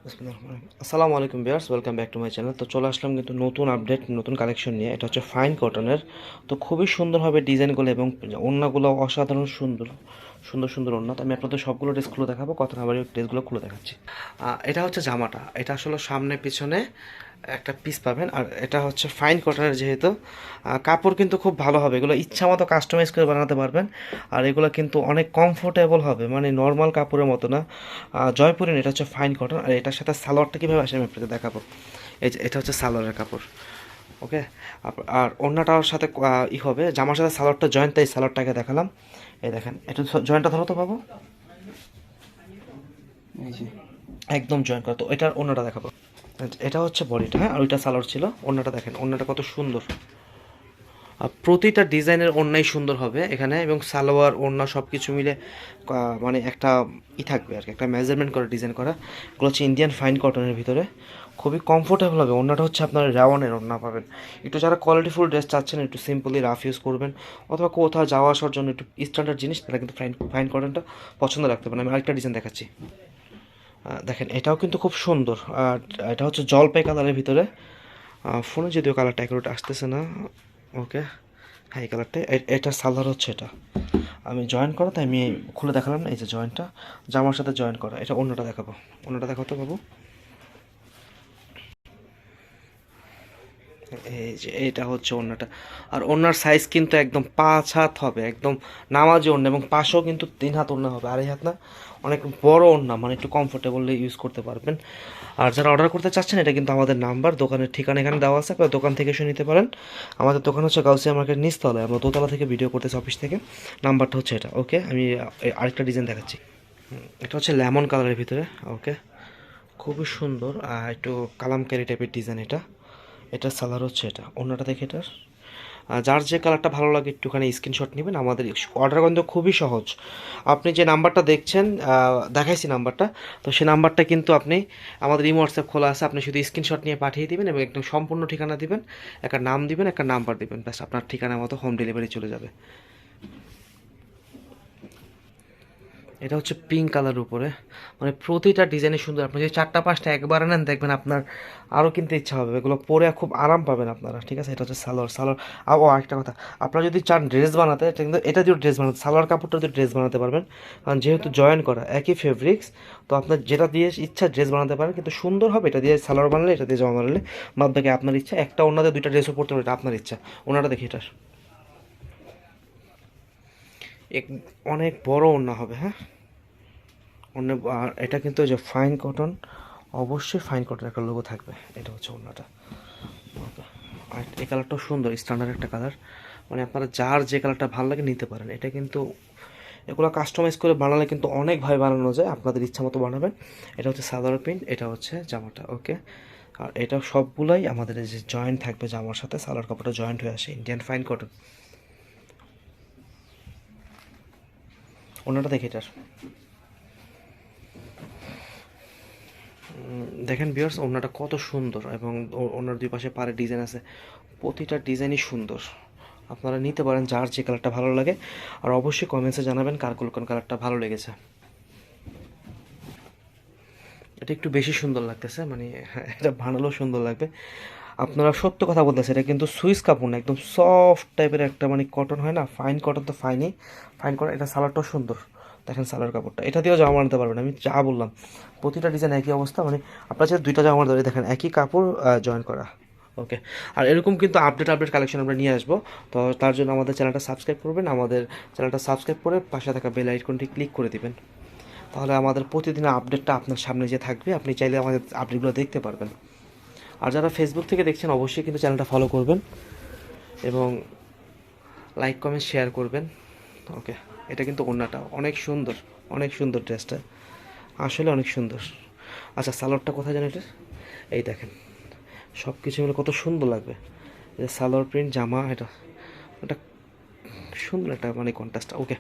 আসসালামু আলাইকুম viewers, welcome back to my channel. তো চলে আসলাম কিন্তু নতুন আপডেট, নতুন কালেকশন নিয়ে। এটা হচ্ছে ফাইন কটনের। তো খুবই সুন্দরভাবে ডিজাইনগুলো এবং ওড়নাগুলো অসাধারণ সুন্দর সুন্দর সুন্দর ওড়না। তো আমি আপনাদের সবগুলো ড্রেস খুলে দেখাবো, কথা না বাড়িয়ে ড্রেসগুলো খুলে দেখাচ্ছি। এটা হচ্ছে জামাটা, এটা আসলে সামনে পিছনে একটা পিস পাবেন। আর এটা হচ্ছে ফাইন কটনের, যেহেতু কাপড় কিন্তু খুব ভালো হবে, এগুলো ইচ্ছা মতো কাস্টমাইজ করে বানাতে পারবেন। আর এগুলো কিন্তু অনেক কমফোর্টেবল হবে, মানে নর্মাল কাপড়ের মতো না। জয়পুরের এটা হচ্ছে ফাইন কটন। আর এটার সাথে সালোয়ারটা কীভাবে আসে আমি আপনাকে দেখাবো। এই যে এটা হচ্ছে সালোয়ারের কাপড়, ওকে। আর অন্যটার সাথে হবে জামার সাথে সালোয়ারটা জয়েন্ট, তাই সালোয়ারটাকে দেখালাম। এই দেখেন, একটু জয়েন্টটা ধরো তো পাবো, এই যে একদম জয়েন্ট করা। তো এটার অন্যটা দেখাবো। এটা হচ্ছে বডিটা, হ্যাঁ। আর ওইটা সালোয়ার ছিল। অন্যটা দেখেন, অন্যটা কত সুন্দর। আর প্রতিটা ডিজাইনের ওড়নাই সুন্দর হবে এখানে, এবং সালোয়ার ওড়না সব কিছু মিলে মানে একটা থাকবে আর কি, একটা মেজারমেন্ট করে ডিজাইন করা। এগুলো হচ্ছে ইন্ডিয়ান ফাইন কটনের ভিতরে, খুবই কমফোর্টেবল হবে। ওড়নাটা হচ্ছে আপনার রাওয়ানের ওড়না পাবেন। একটু যারা কোয়ালিটিফুল ড্রেস চাচ্ছেন, একটু সিম্পলি রাফ ইউজ করবেন, অথবা কোথাও যাওয়া আসার জন্য একটু স্ট্যান্ডার্ড জিনিস, তারা কিন্তু ফাইন ফাইন কটনটা পছন্দ রাখতে পারেন। আমি আরেকটা ডিজাইন দেখাচ্ছি। দেখেন, এটাও কিন্তু খুব সুন্দর। আর এটা হচ্ছে জলপাই কালারের ভিতরে। ফোনে যদিও কালারটা অ্যাকুরেট আসতেছে না, ওকে। হ্যাঁ, এই কালারটা। এটা সালোয়ার হচ্ছে এটা। আমি জয়েন করা, তাই আমি খুলে দেখালাম না। এই যে জয়েন্টটা, জামার সাথে জয়েন করা। এটা অন্যটা দেখাবো, অন্যটা দেখাও তো বাবু। এই যে এটা হচ্ছে ওড়নাটা। আর ওড়নার সাইজ কিন্তু একদম 5 হাত হবে, একদম নামাজি ওড়না। এবং পাশেও কিন্তু 3 হাত ওড়না হবে, 2.5 হাত না। অনেক বড় ওড়না, মানে একটু কমফোর্টেবলি ইউজ করতে পারবেন। আর যারা অর্ডার করতে চাচ্ছেন, এটা কিন্তু আমাদের নাম্বার, দোকানের ঠিকানা এখানে দেওয়া আছে, আপনারা দোকান থেকে এসে নিতে পারেন। আমাদের দোকান হচ্ছে গাউসিয়া মার্কেট নিচতলায়, আমরা দোতলা থেকে ভিডিও করতেছি, অফিস থেকে। নাম্বারটা হচ্ছে এটা, ওকে। আমি আরেকটা ডিজাইন দেখাচ্ছি। এটা হচ্ছে লেমন কালারের ভিতরে, ওকে। খুবই সুন্দর, একটু কালামকারি টাইপের ডিজাইন এটা। এটার সালোয়ার হচ্ছে এটা। অন্যটা দেখে এটার, যার যে কালারটা ভালো লাগে একটুখানি স্ক্রিনশট নেবেন। আমাদের অর্ডার কিন্তু খুবই সহজ। আপনি যে নাম্বারটা দেখছেন, দেখাইছি নাম্বারটা, তো সেই নাম্বারটা কিন্তু আপনি, আমাদের ইমো হোয়াটসঅ্যাপ খোলা আছে, আপনি শুধু স্ক্রিনশট নিয়ে পাঠিয়ে দিবেন এবং একদম সম্পূর্ণ ঠিকানা দিবেন, একটা নাম দিবেন, একটা নাম্বার দিবেন, ব্যাস আপনার ঠিকানা মতো হোম ডেলিভারি চলে যাবে। এটা হচ্ছে পিঙ্ক কালারের উপরে, মানে প্রতিটা ডিজাইনে সুন্দর। আপনি যদি 4টা 5টা একবার নেন, দেখবেন আপনার আরও কিনতে ইচ্ছা হবে। এগুলো পরে খুব আরাম পাবেন আপনারা, ঠিক আছে। এটা হচ্ছে সালোয়ার। সালোয়ার ও আরেকটা কথা, আপনারা যদি চান ড্রেস বানাতে, এটা কিন্তু এটা দিয়ে ড্রেস বানাতে, সালোয়ার কাপড়টা দিয়ে ড্রেস বানাতে পারবেন। কারণ যেহেতু জয়েন করা একই ফেব্রিক্স, তো আপনার যেটা দিয়ে ইচ্ছা ড্রেস বানাতে পারেন, কিন্তু সুন্দর হবে। এটা দিয়ে সালোয়ার বানালে, এটা দিয়ে জামা বানালে, বাদ বাকি আপনার ইচ্ছা। একটা ওনাদের 2টা ড্রেসও পরতে পারে, এটা আপনার ইচ্ছা। ওনাটা দেখি, এটার এক অনেক বড় ওড়না হবে, হ্যাঁ। অন্য। আর এটা কিন্তু ওই যে ফাইন কটন, অবশ্যই ফাইন কটন একটা লোগো থাকবে। এটা হচ্ছে অন্যটা, ওকে। আর এই কালারটাও সুন্দর, স্ট্যান্ডার্ড একটা কালার। মানে আপনারা যার যে কালারটা ভালো লাগে নিতে পারেন। এটা কিন্তু এগুলো কাস্টমাইজ করে বানালে কিন্তু অনেকভাবে বানানো যায়, আপনাদের ইচ্ছা মতো বানাবেন। এটা হচ্ছে সালোয়ার প্রিন্ট, এটা হচ্ছে জামাটা, ওকে। আর এটা সবগুলাই আমাদের এই যে জয়েন্ট থাকবে, জামার সাথে সালোয়ার কাপড়টা জয়েন্ট হয়ে আসে, ইন্ডিয়ান ফাইন কটন। অন্যটা দেখে এটার, দেখেন ভিউয়ার্স, ওড়নাটা কত সুন্দর, এবং ওড়নার দুই পাশে পাড়ের ডিজাইন আছে। প্রতিটা ডিজাইনই সুন্দর। আপনারা নিতে পারেন যার যে কালারটা ভালো লাগে। আর অবশ্যই কমেন্টসে জানাবেন কার কোন কালারটা ভালো লেগেছে। এটা একটু বেশি সুন্দর লাগতেছে, মানে এটা বানালেও সুন্দর লাগবে। আপনারা সত্য কথা বলতেছে, এটা কিন্তু সুইস কাপড় না, একদম সফট টাইপের একটা, মানে কটন হয় না, ফাইন কটন তো ফাইনই। ফাইন কটন, এটা সালোয়ারটাও সুন্দর। দেখেন সালোয়ার কাপড়টা, এটা দিয়েও জামা বানাতে পারবেন। আমি যা বললাম, প্রতিটা ডিজাইন একই অবস্থা, মানে আপনার যে 2টা জামা ধরে দেখেন একই কাপড় জয়েন করা, ওকে। আর এরকম কিন্তু আপডেট কালেকশন আমরা নিয়ে আসবো। তো তার জন্য আমাদের চ্যানেলটা সাবস্ক্রাইব করবেন, আমাদের চ্যানেলটা সাবস্ক্রাইব করে পাশে থাকা বেল আইকনটি ক্লিক করে দিবেন। তাহলে আমাদের প্রতিদিনের আপডেটটা আপনার সামনে যে থাকবে, আপনি চাইলে আমাদের আপডেটগুলো দেখতে পারবেন। আর যারা ফেসবুক থেকে দেখছেন, অবশ্যই কিন্তু চ্যানেলটা ফলো করবেন এবং লাইক কমেন্ট শেয়ার করবেন, ওকে। এটা কিন্তু ওড়নাটা অনেক সুন্দর, অনেক সুন্দর ড্রেসটা, আসলে অনেক সুন্দর। আচ্ছা, সালোয়ারটা কোথায় জানেন এটা? এই দেখেন, সব কিছু মিলে কত সুন্দর লাগবে। এটা সালোয়ার প্রিন্ট জামা, এটা এটা সুন্দর একটা, মানে কন্ট্রাস্ট, ওকে।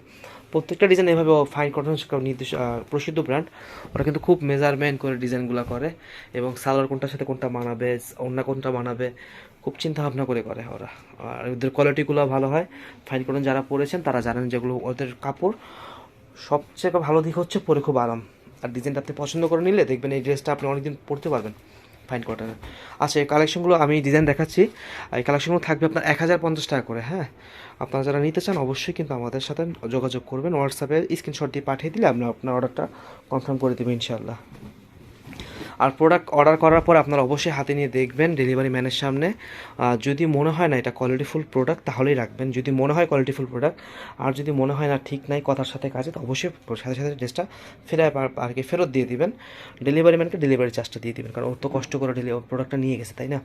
প্রত্যেকটা ডিজাইন এভাবে ফাইন কটন নির্দিষ্ট প্রসিদ্ধ ব্র্যান্ড, ওরা কিন্তু খুব মেজারমেন্ট করে ডিজাইনগুলো করে, এবং সালোয়ার কোনটার সাথে কোনটা মানাবে, অন্য কোনটা মানাবে, খুব চিন্তা ভাবনা করে করে ওরা। আর ওদের কোয়ালিটিগুলো ভালো হয়। ফাইন কটন যারা পরেছেন তারা জানেন, যেগুলো ওদের কাপড় সবচেয়ে ভালো দিক হচ্ছে পরে খুব আরাম। আর ডিজাইনটা আপনি পছন্দ করে নিলে দেখবেন এই ড্রেসটা আপনি অনেকদিন পরতে পারবেন। ফাইন কটনের। আচ্ছা, এই কালেকশনগুলো আমি ডিজাইন দেখাচ্ছি। এই কালেকশনগুলো থাকবে আপনার 1050 টাকা করে। হ্যাঁ, আপনারা যারা নিতে চান অবশ্যই কিন্তু আমাদের সাথে যোগাযোগ করবেন, হোয়াটসঅ্যাপে স্ক্রিনশট দিয়ে পাঠিয়ে দিলে আমরা আপনার অর্ডারটা কনফার্ম করে দেবো ইনশাআল্লাহ। আর প্রোডাক্ট অর্ডার করার পর আপনারা অবশ্যই হাতে নিয়ে দেখবেন ডেলিভারি ম্যানের সামনে। যদি মনে হয় না এটা কোয়ালিটিফুল প্রোডাক্ট তাহলেই রাখবেন, যদি মনে হয় কোয়ালিটিফুল প্রোডাক্ট। আর যদি মনে হয় না ঠিক নাই কথার সাথে কাজে, তো অবশ্যই সাথে সাথে ড্রেসটা আর কি ফেরত দিয়ে দিবেন। ডেলিভারি ম্যানকে ডেলিভারি চার্জটা দিয়ে দিবেন, কারণ ও তো কষ্ট করে প্রোডাক্টটা নিয়ে গেছে, তাই না?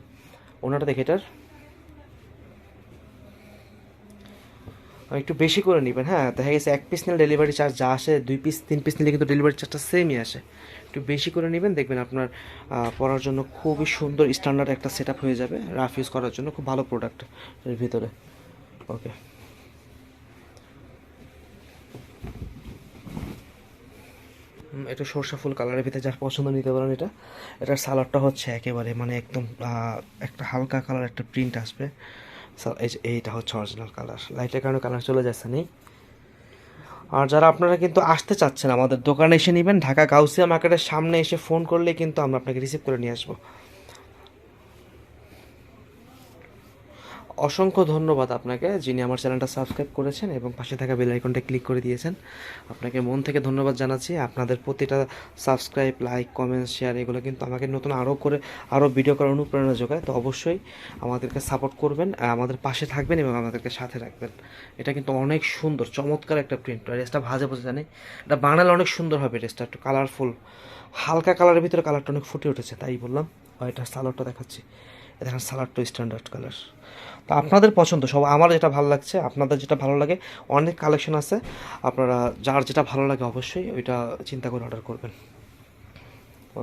ওনাটা দেখে এটার একটু বেশি করে নেবেন। হ্যাঁ, দেখা গেছে 1 পিস নিলে ডেলিভারি চার্জ যা আসে 2 পিস 3 পিস নিলে কিন্তু ডেলিভারি চার্জটা সেমই আসে। একটু বেশি করে নেবেন, দেখবেন আপনার পরার জন্য খুবই সুন্দর স্ট্যান্ডার্ড একটা সেট আপ হয়ে যাবে। রাফ ইউজ করার জন্য খুব ভালো প্রোডাক্ট এর ভিতরে। ওকে, এটা সরষা ফুল কালারের ভিতরে যার পছন্দ নিতে পারেন। এটার সালোয়ারটা হচ্ছে একেবারে মানে একদম একটা হালকা কালার একটা প্রিন্ট আসবে। এইটা হচ্ছে অরিজিনাল কালার, লাইটের কারণে কালার চলে যাচ্ছে নেই। আর যারা আপনারা কিন্তু আসতে চাচ্ছেন আমাদের দোকানে এসে নেবেন, ঢাকা গাউসিয়া মার্কেটের সামনে এসে ফোন করলে কিন্তু আমরা আপনাকে রিসিভ করে নিয়ে আসবো। অসংখ্য ধন্যবাদ আপনাকে, যিনি আমার চ্যানেলটা সাবস্ক্রাইব করেছেন এবং পাশে থাকা বেল আইকনটা ক্লিক করে দিয়েছেন। আপনাকে মন থেকে ধন্যবাদ জানাচ্ছি। আপনাদের প্রতিটা সাবস্ক্রাইব, লাইক, কমেন্ট, শেয়ার এগুলো কিন্তু আমাকে নতুন আরও ভিডিও করার অনুপ্রেরণা যোগায়। তো অবশ্যই আমাদেরকে সাপোর্ট করবেন, আমাদের পাশে থাকবেন এবং আমাদেরকে সাথে রাখবেন। এটা কিন্তু অনেক সুন্দর চমৎকার একটা প্রিন্ট। ড্রেসটা ভাজে বোঝা জানি, এটা বানালে অনেক সুন্দর হবে। ড্রেসটা একটু কালারফুল, হালকা কালারের ভিতরে কালারটা অনেক ফুটে উঠেছে, তাই বললাম। এটা সালোয়ারটা দেখাচ্ছি, দেখেন সালোয়ারটা স্ট্যান্ডার্ড কালার। তো আপনাদের পছন্দ সব, আমার যেটা ভালো লাগছে আপনাদের যেটা ভালো লাগে, অনেক কালেকশন আছে। আপনারা যার যেটা ভালো লাগে অবশ্যই ওইটা চিন্তা করে অর্ডার করবেন।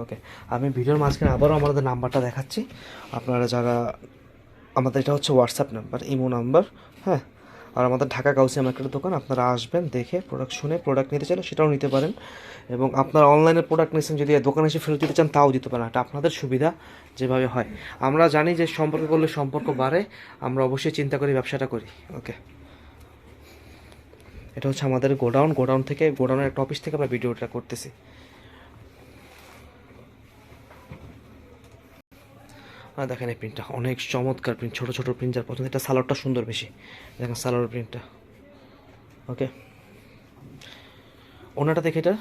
ওকে, আমি ভিডিওর মাঝখানে আবারও আমাদের নাম্বারটা দেখাচ্ছি। আপনারা যারা আমাদের, এটা হচ্ছে হোয়াটসঅ্যাপ নাম্বার, ইমো নাম্বার। হ্যাঁ, আর আমাদের ঢাকা গাউসিয়া মার্কেটের দোকান। আপনারা আসবেন, দেখে প্রোডাক্ট শুনে প্রোডাক্ট নিতে চাইলে সেটাও নিতে পারেন। এবং আপনারা অনলাইনে প্রোডাক্ট নিচ্ছেন, যদি দোকানে এসে ফেরত দিতে চান তাও দিতে পারেন। এটা আপনাদের সুবিধা যেভাবে হয়। আমরা জানি যে সম্পর্ক করলে সম্পর্ক বাড়ে, আমরা অবশ্যই চিন্তা করি ব্যবসাটা করি। ওকে, এটা হচ্ছে আমাদের গোডাউনের একটা অফিস থেকে আমরা ভিডিওটা করতেছি। দেখেন এই প্রিন্টটা অনেক চমৎকার প্রিন্ট, ছোটো ছোটো প্রিন্ট যার পছন্দ। এটা সালোয়ারটা সুন্দর বেশি, দেখেন সালোয়ার প্রিন্টটা। ওকে, ওনাটা দেখে এটা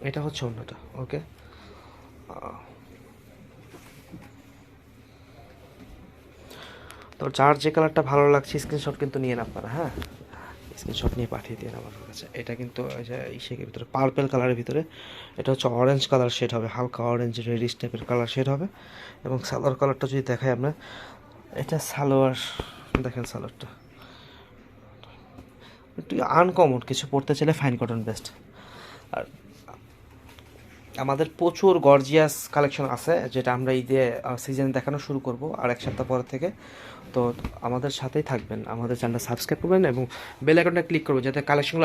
এটা হচ্ছে অন্যটা। ওকে, তো যার যে কালারটা ভালো লাগছে স্ক্রিনশট কিন্তু নিয়ে নেন আপনারা। হ্যাঁ, স্ক্রিনশট নিয়ে পাঠিয়ে দিন আমার কাছে। এটা কিন্তু ইসের ভিতরে পার্পেল কালারের ভিতরে, এটা হচ্ছে অরেঞ্জ কালার শেড হবে, হালকা অরেঞ্জ রেডিশ টাইপের কালার শেড হবে। এবং সালোয়ার কালারটা যদি দেখাই আপনার, এটা সালোয়ার, দেখেন সালোয়ারটা একটু আনকমন, কিছু পড়তে চাইলে ফাইন কটন বেস্ট। আর আমাদের প্রচুর গর্জিয়াস কালেকশন আছে, যেটা আমরা ঈদে সিজন দেখানো শুরু করব আর 1 সপ্তাহ পর থেকে। তো আমাদের সাথেই থাকবেন, আমাদের চ্যানেলটা সাবস্ক্রাইব করবেন এবং বেল আইকনটা ক্লিক করবেন যাতে কালেকশনগুলো